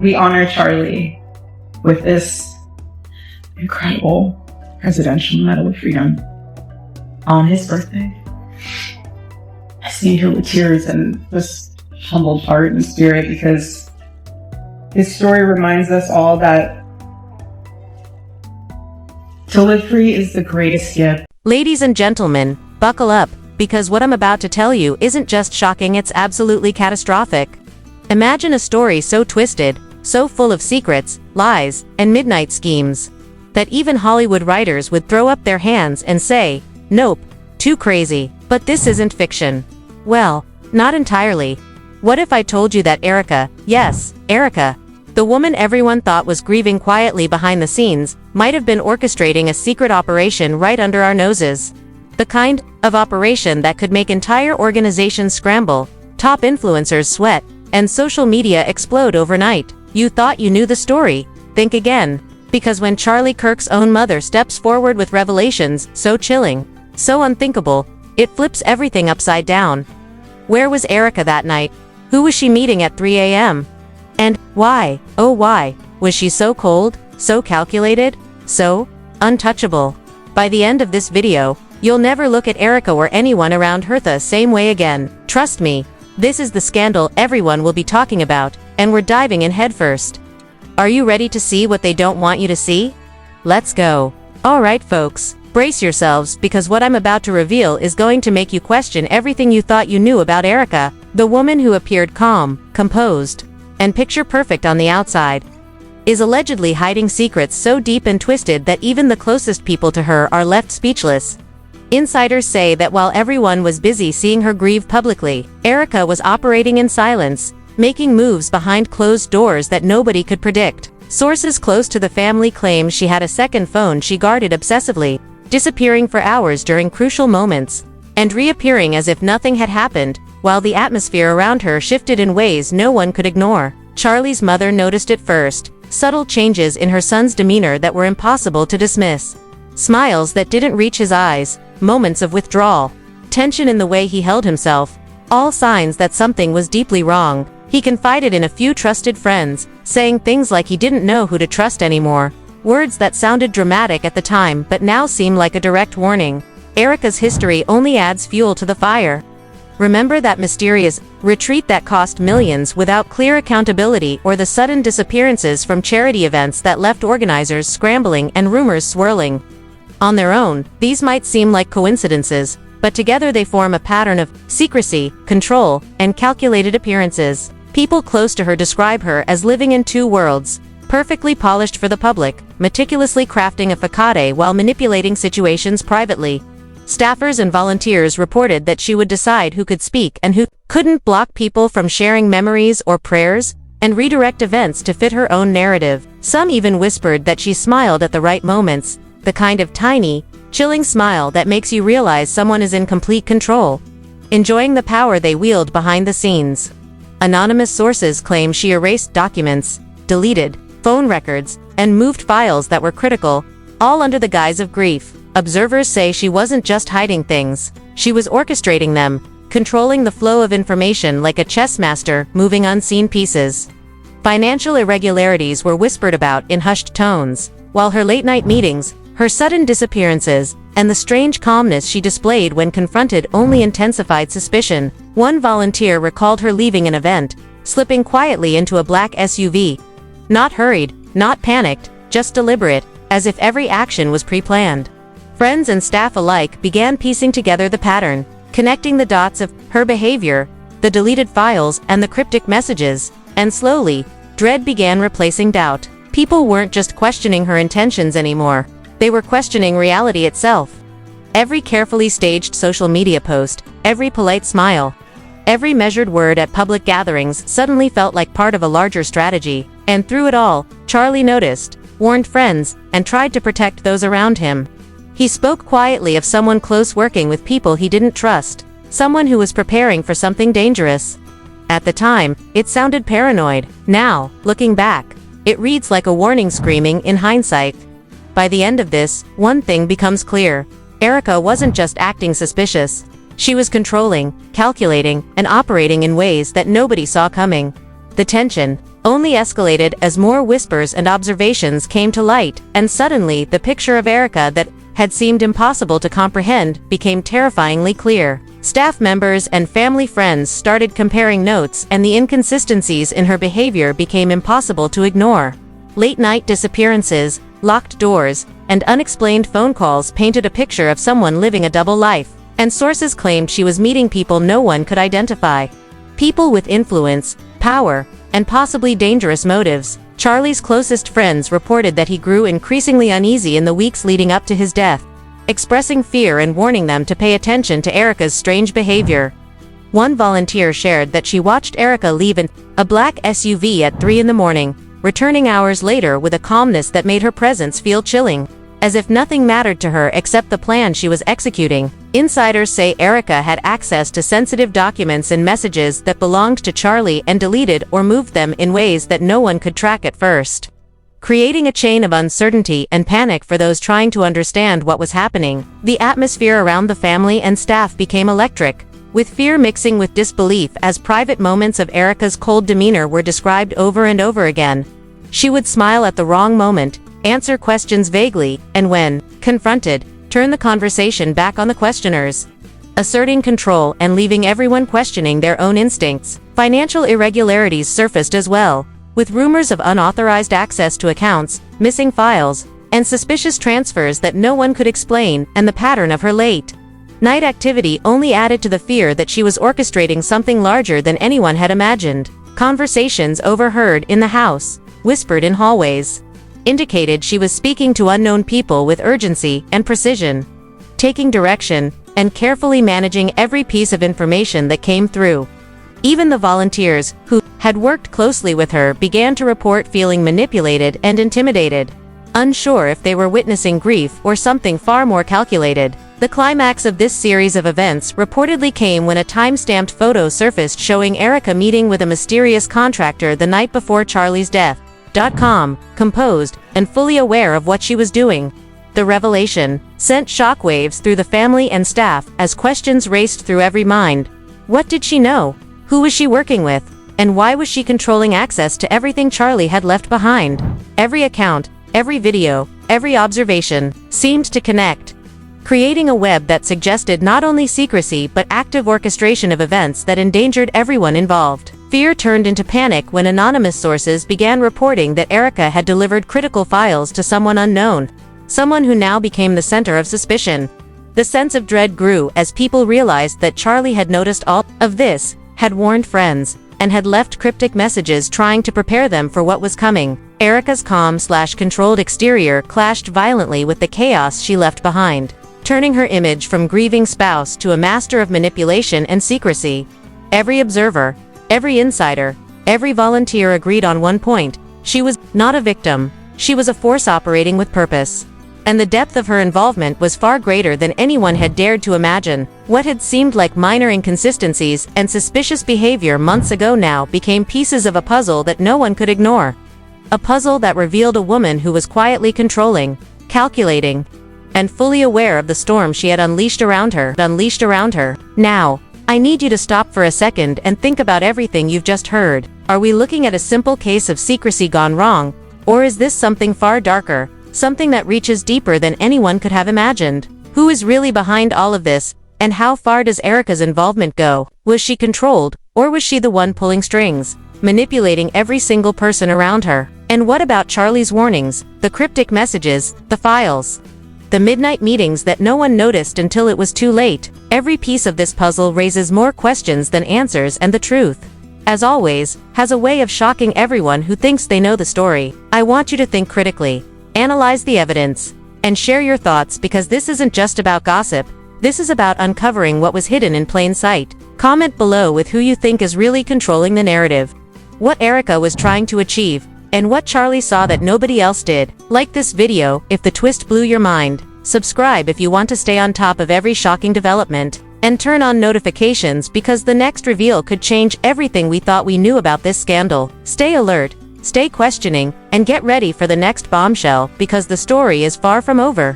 we honor Charlie with this incredible Presidential Medal of Freedom on his birthday. I see here with tears and just humbled heart and spirit, because his story reminds us all that to live free is the greatest gift. Ladies and gentlemen, buckle up, because what I'm about to tell you isn't just shocking, it's absolutely catastrophic. Imagine a story so twisted, so full of secrets, lies, and midnight schemes, that even Hollywood writers would throw up their hands and say, "Nope, too crazy." But this isn't fiction. Well, not entirely. What if I told you that Erika, yes, Erika, the woman everyone thought was grieving quietly behind the scenes, might have been orchestrating a secret operation right under our noses? The kind of operation that could make entire organizations scramble, top influencers sweat, and social media explode overnight. You thought you knew the story? Think again. Because when Charlie Kirk's own mother steps forward with revelations so chilling, so unthinkable, it flips everything upside down. Where was Erika that night? Who was she meeting at 3 a.m.? And why, oh why, was she so cold, so calculated, so untouchable? By the end of this video, you'll never look at Erika or anyone around her the same way again. Trust me, this is the scandal everyone will be talking about, and we're diving in headfirst. Are you ready to see what they don't want you to see? Let's go. Alright folks, brace yourselves, because what I'm about to reveal is going to make you question everything you thought you knew about Erika, the woman who appeared calm, composed, and picture-perfect on the outside, is allegedly hiding secrets so deep and twisted that even the closest people to her are left speechless. Insiders say that while everyone was busy seeing her grieve publicly, Erika was operating in silence, making moves behind closed doors that nobody could predict. Sources close to the family claim she had a second phone she guarded obsessively, disappearing for hours during crucial moments, and reappearing as if nothing had happened, while the atmosphere around her shifted in ways no one could ignore. Charlie's mother noticed it first, subtle changes in her son's demeanor that were impossible to dismiss. Smiles that didn't reach his eyes, moments of withdrawal, tension in the way he held himself, all signs that something was deeply wrong. He confided in a few trusted friends, saying things like he didn't know who to trust anymore, words that sounded dramatic at the time but now seem like a direct warning. Erika's history only adds fuel to the fire. Remember that mysterious retreat that cost millions without clear accountability, or the sudden disappearances from charity events that left organizers scrambling and rumors swirling? On their own, these might seem like coincidences, but together they form a pattern of secrecy, control, and calculated appearances. People close to her describe her as living in two worlds, perfectly polished for the public, meticulously crafting a facade while manipulating situations privately. Staffers and volunteers reported that she would decide who could speak and who couldn't, block people from sharing memories or prayers, and redirect events to fit her own narrative. Some even whispered that she smiled at the right moments, the kind of tiny, chilling smile that makes you realize someone is in complete control, enjoying the power they wield behind the scenes. Anonymous sources claim she erased documents, deleted phone records, and moved files that were critical, all under the guise of grief. Observers say she wasn't just hiding things, she was orchestrating them, controlling the flow of information like a chess master moving unseen pieces. Financial irregularities were whispered about in hushed tones, while her late-night meetings, her sudden disappearances, and the strange calmness she displayed when confronted only intensified suspicion. One volunteer recalled her leaving an event, slipping quietly into a black SUV. Not hurried, not panicked, just deliberate, as if every action was pre-planned. Friends and staff alike began piecing together the pattern, connecting the dots of her behavior, the deleted files, and the cryptic messages, and slowly, dread began replacing doubt. People weren't just questioning her intentions anymore. They were questioning reality itself. Every carefully staged social media post, every polite smile, every measured word at public gatherings suddenly felt like part of a larger strategy. And through it all, Charlie noticed, warned friends, and tried to protect those around him. He spoke quietly of someone close working with people he didn't trust, someone who was preparing for something dangerous. At the time, it sounded paranoid. Now, looking back, it reads like a warning screaming in hindsight. By the end of this, one thing becomes clear. Erika wasn't just acting suspicious. She was controlling, calculating, and operating in ways that nobody saw coming. The tension, only escalated as more whispers and observations came to light, and suddenly the picture of Erika that had seemed impossible to comprehend became terrifyingly clear. Staff members and family friends started comparing notes, and the inconsistencies in her behavior became impossible to ignore. Late-night disappearances, locked doors, and unexplained phone calls painted a picture of someone living a double life, and sources claimed she was meeting people no one could identify. People with influence, power, and possibly dangerous motives. Charlie's closest friends reported that he grew increasingly uneasy in the weeks leading up to his death, expressing fear and warning them to pay attention to Erika's strange behavior. One volunteer shared that she watched Erika leave in a black SUV at 3 in the morning, returning hours later with a calmness that made her presence feel chilling, as if nothing mattered to her except the plan she was executing. Insiders say Erika had access to sensitive documents and messages that belonged to Charlie and deleted or moved them in ways that no one could track at first, creating a chain of uncertainty and panic for those trying to understand what was happening. The atmosphere around the family and staff became electric, with fear mixing with disbelief as private moments of Erika's cold demeanor were described over and over again. She would smile at the wrong moment, answer questions vaguely, and when confronted, turn the conversation back on the questioners, asserting control and leaving everyone questioning their own instincts. Financial irregularities surfaced as well, with rumors of unauthorized access to accounts, missing files, and suspicious transfers that no one could explain, and the pattern of her late-night activity only added to the fear that she was orchestrating something larger than anyone had imagined. Conversations overheard in the house, whispered in hallways, indicated she was speaking to unknown people with urgency and precision, taking direction, and carefully managing every piece of information that came through. Even the volunteers, who had worked closely with her, began to report feeling manipulated and intimidated, unsure if they were witnessing grief or something far more calculated. The climax of this series of events reportedly came when a time-stamped photo surfaced showing Erika meeting with a mysterious contractor the night before Charlie's death. Composed and fully aware of what she was doing. The revelation sent shockwaves through the family and staff as questions raced through every mind. What did she know? Who was she working with? And why was she controlling access to everything Charlie had left behind? Every account, every video, every observation seemed to connect, creating a web that suggested not only secrecy but active orchestration of events that endangered everyone involved. Fear turned into panic when anonymous sources began reporting that Erika had delivered critical files to someone unknown, someone who now became the center of suspicion. The sense of dread grew as people realized that Charlie had noticed all of this, had warned friends, and had left cryptic messages trying to prepare them for what was coming. Erika's calm/controlled exterior clashed violently with the chaos she left behind, turning her image from grieving spouse to a master of manipulation and secrecy. Every observer, every insider, every volunteer agreed on one point: she was not a victim, she was a force operating with purpose. And the depth of her involvement was far greater than anyone had dared to imagine. What had seemed like minor inconsistencies and suspicious behavior months ago now became pieces of a puzzle that no one could ignore. A puzzle that revealed a woman who was quietly controlling, calculating, and fully aware of the storm she had unleashed around her. Now, I need you to stop for a second and think about everything you've just heard. Are we looking at a simple case of secrecy gone wrong? Or is this something far darker, something that reaches deeper than anyone could have imagined? Who is really behind all of this, and how far does Erika's involvement go? Was she controlled, or was she the one pulling strings, manipulating every single person around her? And what about Charlie's warnings, the cryptic messages, the files, the midnight meetings that no one noticed until it was too late? Every piece of this puzzle raises more questions than answers, and the truth, as always, has a way of shocking everyone who thinks they know the story. I want you to think critically, analyze the evidence, and share your thoughts, because this isn't just about gossip, this is about uncovering what was hidden in plain sight. Comment below with who you think is really controlling the narrative, what Erika was trying to achieve, and what Charlie saw that nobody else did. Like this video if the twist blew your mind, subscribe if you want to stay on top of every shocking development, and turn on notifications because the next reveal could change everything we thought we knew about this scandal. Stay alert, stay questioning, and get ready for the next bombshell, because the story is far from over.